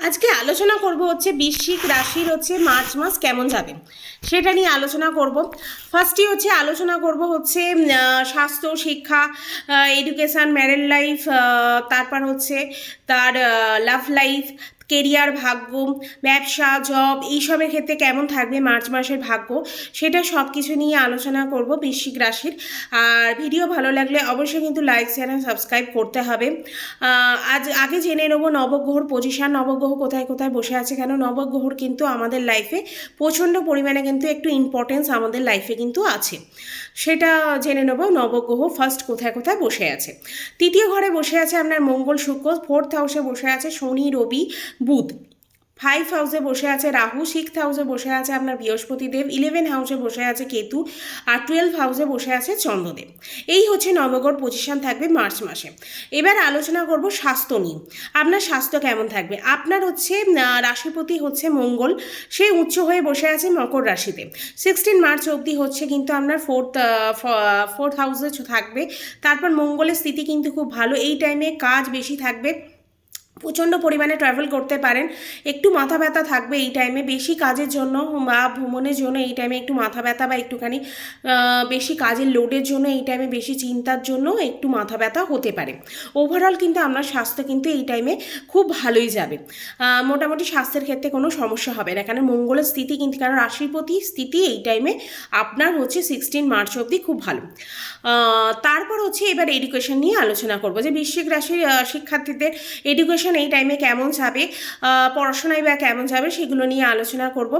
আজকে আলোচনা করব হচ্ছে বৃশ্চিক রাশির হচ্ছে মার্চ মাস কেমন যাবে সেটা নিয়ে আলোচনা করব। ফার্স্টই হচ্ছে আলোচনা করব হচ্ছে স্বাস্থ্য, শিক্ষা, এডুকেশান, ম্যারেড লাইফ, তারপর হচ্ছে তার লাভ লাইফ, কেরিয়ার, ভাগ্য, ব্যবসা, জব এইসবের ক্ষেত্রে কেমন থাকবে মার্চ মাসের ভাগ্য, সেটা সব কিছু নিয়ে আলোচনা করব বৃশ্চিক রাশির। আর ভিডিও ভালো লাগলে অবশ্যই কিন্তু লাইক, শেয়ার অ্যান্ড সাবস্ক্রাইব করতে হবে। আজ আগে জেনে নেব নবগ্রহর পজিশন, নবগ্রহ কোথায় কোথায় বসে আছে, কেন নবগ্রহর কিন্তু আমাদের লাইফে প্রচণ্ড পরিমাণে কিন্তু একটু ইম্পর্টেন্স আমাদের লাইফে কিন্তু আছে, সেটা জেনে নেব। নবগ্রহ ফার্স্ট কোথায় কোথায় বসে আছে। তৃতীয় ঘরে বসে আছে আপনার মঙ্গল, শুক্র। ফোর্থ হাউসে বসে আছে শনি, রবি, বুধ। 5 হাউসে বসে আছে রাহু। 6 হাউসে বসে আছে আপনার বৃহস্পতিদেব। 11 হাউসে বসে আছে কেতু। আর 12 হাউসে বসে আছে চন্দ্রদেব। এই হচ্ছে নবগ্রহ পজিশন থাকবে মার্চ মাসে। এবার আলোচনা করব স্বাস্থ্য নিয়ে। আপনার স্বাস্থ্য কেমন থাকবে? আপনার হচ্ছে রাশিপতি হচ্ছে মঙ্গল, সে উচ্চ হয়ে বসে আছে মকর রাশিতে। 16 মার্চ অবধি হচ্ছে কিন্তু আপনার ফোর্থ হাউসে থাকবে। তারপর মঙ্গলের স্থিতি কিন্তু খুব ভালো। এই টাইমে কাজ বেশি থাকবে, প্রচণ্ড পরিমাণে ট্রাভেল করতে পারেন। একটু মাথা ব্যথা থাকবে এই টাইমে, বেশি কাজের জন্য বা ভ্রমণের জন্য এই টাইমে একটু মাথা ব্যথা বা একটুখানি বেশি কাজের লোডের জন্য এই টাইমে, বেশি চিন্তার জন্য একটু মাথা ব্যথা হতে পারে। ওভারঅল কিন্তু আপনার স্বাস্থ্য কিন্তু এই টাইমে খুব ভালোই যাবে। মোটামুটি স্বাস্থ্যের ক্ষেত্রে কোনো সমস্যা হবে না, কারণ মঙ্গলের স্থিতি কিন্তু, কারণ রাশিপতি স্থিতি এই টাইমে আপনার হচ্ছে 16 মার্চ অবধি খুব ভালো। তারপর হচ্ছে এবার এডুকেশন নিয়ে আলোচনা করব, যে বৃশ্চিক রাশির শিক্ষার্থীদের এডুকেশন এই টাইমে কেমন যাবে, পড়াশোনায় বা কেমন যাবে, সেগুলো নিয়ে আলোচনা করব।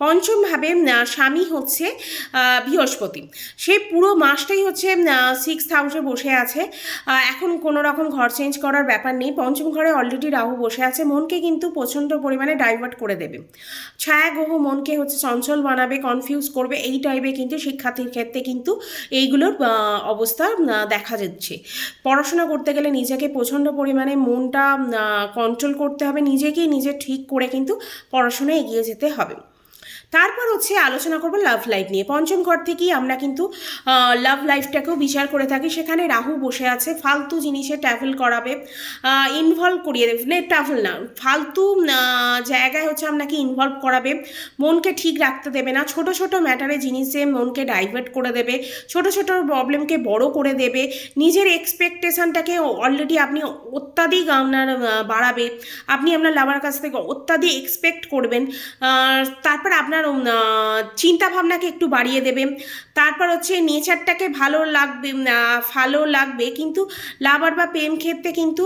পঞ্চমভাবে স্বামী হচ্ছে বৃহস্পতি, সে পুরো মাসটাই হচ্ছে 6 হাউসে বসে আছে। এখন কোনো রকম ঘর চেঞ্জ করার ব্যাপার নেই। পঞ্চম ঘরে অলরেডি রাহু বসে আছে, মনকে কিন্তু প্রচণ্ড পরিমাণে ডাইভার্ট করে দেবে। ছায়া গ্রহ মনকে হচ্ছে চঞ্চল বানাবে, কনফিউজ করবে। এই টাইপে কিন্তু শিক্ষার্থীর ক্ষেত্রে কিন্তু এইগুলোর অবস্থা দেখা যাচ্ছে। পড়াশোনা করতে গেলে নিজেকে প্রচণ্ড পরিমাণে মনটা কন্ট্রোল করতে হবে, নিজেকেই নিজে ঠিক করে কিন্তু পড়াশোনায় এগিয়ে যেতে হবে। তারপর হচ্ছে আলোচনা করব লাভ লাইফ নিয়ে। পঞ্চম ঘর থেকেই আমরা কিন্তু লাভ লাইফটাকেও বিচার করে থাকি। সেখানে রাহু বসে আছে, ফালতু জিনিসে ট্রাভেল করাবে, ইনভলভ করিয়ে দেবে, মানে ট্রাভেল না, ফালতু জায়গায় হচ্ছে আপনাকে ইনভলভ করাবে, মনকে ঠিক রাখতে দেবে না। ছোট ছোট ম্যাটারে জিনিসে মনকে ডাইভার্ট করে দেবে, ছোট ছোট প্রবলেমকে বড় করে দেবে। নিজের এক্সপেকটেশনটাকে অলরেডি আপনি অত্যাধিক আপনার বাড়াবে, আপনি আপনার লাভার কাছ থেকে অত্যাধিক এক্সপেক্ট করবেন। তারপর আপনার চিন্তা ভাবনাকে একটু বাড়িয়ে দেবে। তারপর হচ্ছে নেচারটাকে ভালো লাগবে, কিন্তু লাভার বা প্রেম ক্ষেত্রে কিন্তু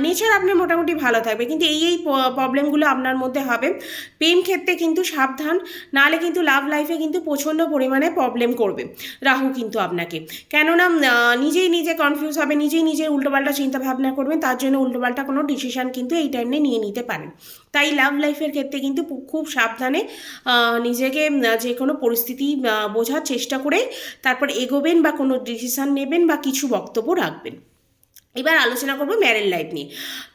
নেচার আপনার মোটামুটি ভালো থাকবে, কিন্তু এই প্রবলেমগুলো আপনার মধ্যে হবে। প্রেম ক্ষেত্রে কিন্তু সাবধান, নাহলে কিন্তু লাভ লাইফে কিন্তু প্রচণ্ড পরিমাণে প্রবলেম করবে রাহু কিন্তু আপনাকে। কেননা নিজেই নিজে কনফিউজ হবে, নিজেই নিজে উল্টোপাল্টা চিন্তা ভাবনা করবেন, তার জন্য উল্টোপাল্টা কোনো ডিসিশন কিন্তু এই টাইমে নিয়ে নিতে পারেন। তাই লাভ লাইফের ক্ষেত্রে কিন্তু খুব সাবধানে নিজেকে যে কোনো পরিস্থিতি বোঝার চেষ্টা করে তারপর এগোবেন বা কোনো ডিসিশন নেবেন বা কিছু বক্তব্য রাখবেন। এবার আলোচনা করবো ম্যারেড লাইফ নিয়ে।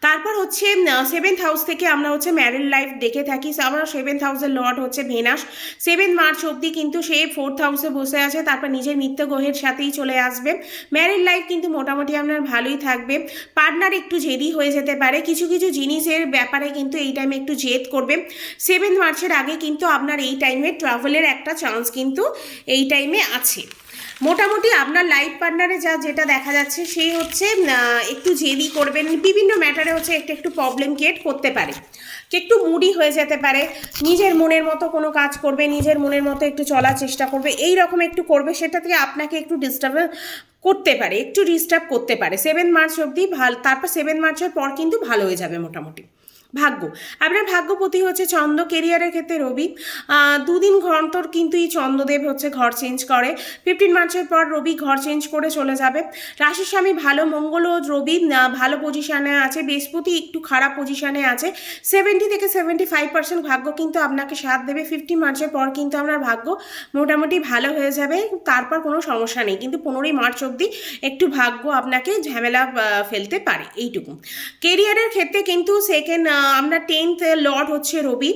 তারপর হচ্ছে 7th হাউস থেকে আমরা হচ্ছে ম্যারেড লাইফ দেখে থাকি। আমরা 7th হাউসের লর্ড হচ্ছে ভেনাস, 7 মার্চ অবধি কিন্তু সে 4th হাউসে বসে আছে, তারপর নিজের নিত্য গ্রহের সাথেই চলে আসবে। ম্যারেড লাইফ কিন্তু মোটামুটি আপনার ভালোই থাকবে। পার্টনার একটু জেদি হয়ে যেতে পারে, কিছু কিছু জিনিসের ব্যাপারে কিন্তু এই টাইমে একটু জেদ করবে। 7 মার্চের আগে কিন্তু আপনার এই টাইমে ট্রাভেলের একটা চান্স কিন্তু এই টাইমে আছে। মোটামুটি আপনার লাইফ পার্টনারে যেটা দেখা যাচ্ছে, সেই হচ্ছে একটু জেদি করবেন, বিভিন্ন ম্যাটারে হচ্ছে একটু একটু প্রবলেম ক্রিয়েট করতে পারে, একটু মুডি হয়ে যেতে পারে, নিজের মনের মতো কোনো কাজ করবে, নিজের মনের মতো একটু চলার চেষ্টা করবে, এই রকম একটু করবে, সেটা থেকে আপনাকে একটু ডিস্টার্ব করতে পারে 7 মার্চ অবধি ভালো। তারপর 7 মার্চের পর কিন্তু ভালো হয়ে যাবে মোটামুটি। ভাগ্য, আপনার ভাগ্যপতি হচ্ছে চন্দ্র, কেরিয়ারের ক্ষেত্রে রবি। দুদিন অন্তর কিন্তু এই চন্দ্রদেব হচ্ছে ঘর চেঞ্জ করে। 15 মার্চের পর রবি ঘর চেঞ্জ করে চলে যাবে। রাশির স্বামী ভালো, মঙ্গল ও রবি ভালো পজিশানে আছে, বৃহস্পতি একটু খারাপ পজিশানে আছে। 70 থেকে 75% ভাগ্য কিন্তু আপনাকে সাথ দেবে। 15 মার্চের পর কিন্তু আপনার ভাগ্য মোটামুটি ভালো হয়ে যাবে, তারপর কোনো সমস্যা নেই, কিন্তু 15 মার্চ অবধি একটু ভাগ্য আপনাকে ঝামেলা ফেলতে পারে, এইটুকু। কেরিয়ারের ক্ষেত্রে কিন্তু আমরা 10th লর্ড হচ্ছে রবি,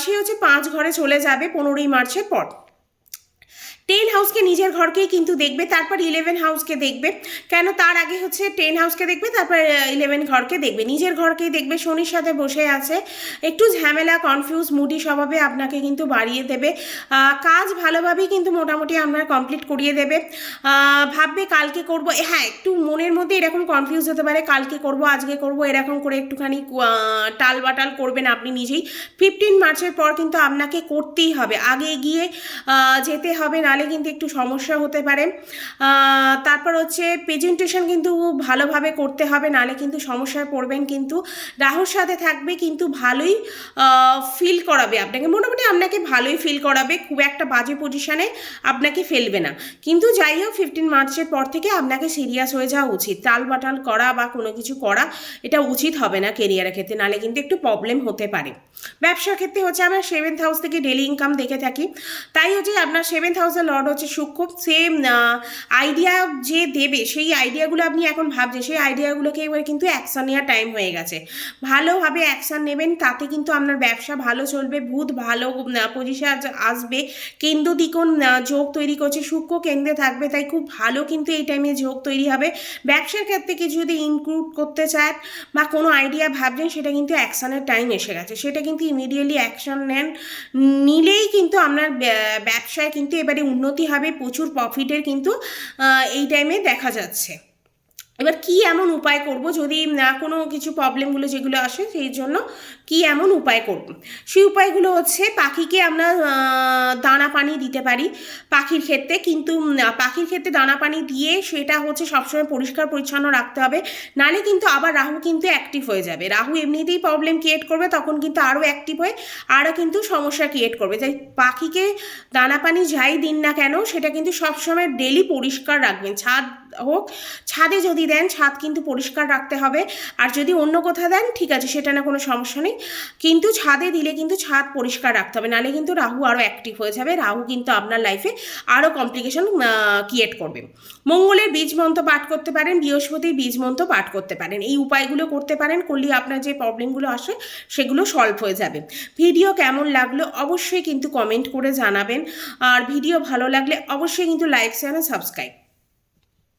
সে হচ্ছে 5 ঘরে চলে যাবে 15 মার্চের পর। 10 হাউসকে নিজের ঘরকেই কিন্তু দেখবে, তারপর 11 হাউসকে দেখবে। কেন? তার আগে হচ্ছে 10 হাউসকে দেখবে, তারপর 11 ঘরকে দেখবে। নিজের ঘরকেই দেখবে, শনির সাথে বসে আছে, একটু ঝামেলা, কনফিউজ, মুডি স্বভাবে আপনাকে কিন্তু বাড়িয়ে দেবে। কাজ ভালোভাবেই কিন্তু মোটামুটি আপনার কমপ্লিট করিয়ে দেবে। ভাববে কালকে করব, হ্যাঁ একটু মনের মধ্যে এরকম কনফিউজ হতে পারে, কালকে করব আজকে করব এরকম করে একটুখানি টালবাটাল করবেন আপনি নিজেই। 15 মার্চের পর কিন্তু আপনাকে করতেই হবে, আগে এগিয়ে যেতে হবে, নালে কিন্তু একটু সমস্যা হতে পারে। তারপর হচ্ছে প্রেজেন্টেশন কিন্তু ভালোভাবে করতে হবে, নালে কিন্তু সমস্যায় পড়বেন। কিন্তু রাহুর সাথে থাকবে, কিন্তু ভালোই ফিল করাবে আপনাকে, মোটামুটি আপনাকে ভালোই ফিল করাবে, খুব একটা বাজে পজিশানে আপনাকে ফেলবে না। কিন্তু যাই হোক 15 মার্চের পর থেকে আপনাকে সিরিয়াস হয়ে যাওয়া উচিত। টালবাটাল করা বা কোনো কিছু করা এটা উচিত হবে না কেরিয়ারের ক্ষেত্রে, নালে কিন্তু একটু প্রবলেম হতে পারে। ব্যবসার ক্ষেত্রে হচ্ছে আমরা 7th হাউস থেকে ডেলি ইনকাম দেখে থাকি, তাই হচ্ছে আপনার 7th হাউসের লর্ড হচ্ছে শুক্র। সেম আইডিয়া যে দেবে, সেই আইডিয়াগুলো আপনি এখন ভাবছেন, সেই আইডিয়াগুলোকে এবার কিন্তু অ্যাকশান নেওয়ার টাইম হয়ে গেছে। ভালোভাবে অ্যাকশান নেবেন, তাতে কিন্তু আপনার ব্যবসা ভালো চলবে। বুধ ভালো পজিশনে আসবে, কেন্দ্র দ্বিকোণ যোগ তৈরি করছে, শুক্র কেন্দ্রে থাকবে, তাই খুব ভালো কিন্তু এই টাইমে যোগ তৈরি হবে। ব্যবসার ক্ষেত্রে কিছু যদি ইনক্লুড করতে চান বা কোনো আইডিয়া ভাবছেন, সেটা কিন্তু অ্যাকশানের টাইম এসে গেছে, সেটা কিন্তু ইমিডিয়েটলি অ্যাকশান নেন, নিলেই কিন্তু আপনার ব্যবসায় কিন্তু এবারে উন্নতি হবে, প্রচুর প্রফিটের কিন্তু এই টাইমে দেখা যাচ্ছে। এবার কি এমন উপায় করব যদি কোনো কিছু প্রবলেমগুলো যেগুলো আসে, সেই জন্য কি এমন উপায় করব, সেই উপায়গুলো হচ্ছে পাখিকে আমরা দানা পানি দিতে পারি পাখির ক্ষেত্রে। কিন্তু পাখির ক্ষেত্রে দানা পানি দিয়ে সেটা হচ্ছে সবসময় পরিষ্কার পরিচ্ছন্ন রাখতে হবে, নালে কিন্তু আবার রাহু কিন্তু অ্যাক্টিভ হয়ে যাবে। রাহু এমনিতেই প্রবলেম ক্রিয়েট করবে, তখন কিন্তু আরও অ্যাক্টিভ হয়ে আরও কিন্তু সমস্যা ক্রিয়েট করবে। তাই পাখিকে দানা পানি যাই দিন না কেন, সেটা কিন্তু সবসময় ডেলি পরিষ্কার রাখবেন। ছাদ হোক, ছাদে যদি দেন ছাদ কিন্তু পরিষ্কার রাখতে হবে, আর যদি অন্য কোথাও দেন ঠিক আছে, সেটা না কোনো সমস্যা নেই, কিন্তু ছাদে দিলে কিন্তু ছাদ পরিষ্কার রাখতে হবে, নাহলে কিন্তু রাহু আরও অ্যাক্টিভ হয়ে যাবে। রাহু কিন্তু আপনার লাইফে আরও কমপ্লিকেশন ক্রিয়েট করবে। মঙ্গলের বীজ মন্ত্র পাঠ করতে পারেন, বৃহস্পতির বীজ মন্ত্র পাঠ করতে পারেন, এই উপায়গুলো করতে পারেন, করলে আপনার যে প্রবলেমগুলো আসে সেগুলো সলভ হয়ে যাবে। ভিডিও কেমন লাগলো অবশ্যই কিন্তু কমেন্ট করে জানাবেন, আর ভিডিও ভালো লাগলে অবশ্যই কিন্তু লাইক শেয়ার সাবস্ক্রাইব